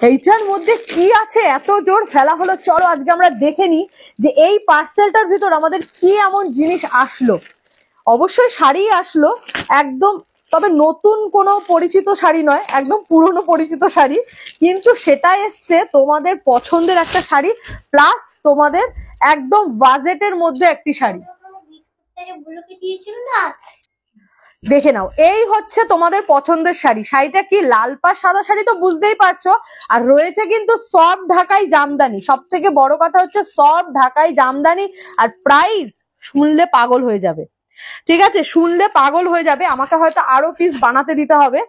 এইটার মধ্যে কি আছে এত জোর ফেলা হলো, চলো আজকে আমরা দেখে নিই যে এই পার্সেলটার ভিতর আমাদের কি এমন জিনিস আসলো। অবশ্যই শাড়ি আসলো একদম, তবে নতুন কোনো পরিচিত শাড়ি নয়, একদম পুরনো পরিচিত শাড়ি, কিন্তু সেটা এসছে তোমাদের পছন্দের একটা শাড়ি, প্লাস তোমাদের একদম বাজেটের মধ্যে একটি শাড়ি। দেখে নাও, এই হচ্ছে তোমাদের পছন্দের শাড়ি। শাড়িটা কি লাল পাড় সাদা শাড়ি তো বুঝতেই পারছো, আর রয়েছে কিন্তু সফট ঢাকাই জামদানি। সব থেকে বড় কথা হচ্ছে সফট ঢাকাই জামদানি, আর প্রাইস শুনলে পাগল হয়ে যাবে। ঠিক আছে, শুনলে পাগল হয়ে যাবে, আমাকে হয়তো আরো পিস বানাতে দিতে হবে।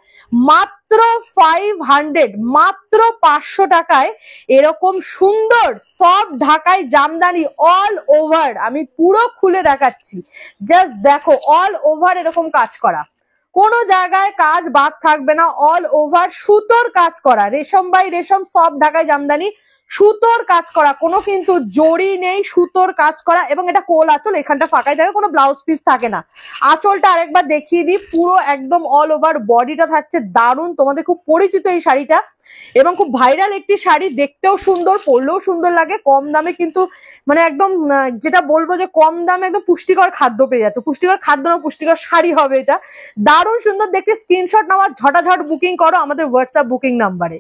মাত্র 500, মাত্র 500 টাকায় এরকম সুন্দর সফট ঢাকাই জামদানি অল ওভার। আমি পুরো খুলে দেখাচ্ছি, জাস্ট দেখো, অল ওভার এরকম কাজ করা, কোনো জায়গায় কাজ বাদ থাকবে না, অল ওভার সুতোর কাজ করা, রেশম বাই রেশম সফট ঢাকাই জামদানি, সুতোর কাজ করা, কোনো কিন্তু জড়ি নেই, সুতোর কাজ করা। এবং এটা কোল আঁচল, এখানটা ফাঁকাই থাকে, কোনো ব্লাউজ পিস থাকে না। আঁচলটা আরেকবার দেখিয়ে দিই, পুরো একদম অল ওভার বডিটা থাকছে দারুণ, তোমাদের খুব পরিচিত এই শাড়িটা এবং খুব ভাইরাল একটি শাড়ি, দেখতেও সুন্দর, পরলেও সুন্দর লাগে, কম দামে কিন্তু মানে একদম যেটা বলবো যে কম দামে একদম পুষ্টিকর খাদ্য পেয়ে যাচ্ছে। পুষ্টিকর খাদ্য না, পুষ্টিকর শাড়ি হবে এটা, দারুণ সুন্দর দেখতে। স্ক্রিনশট নাও, ঝটাঝট বুকিং করো আমাদের হোয়াটসঅ্যাপ বুকিং নাম্বারে।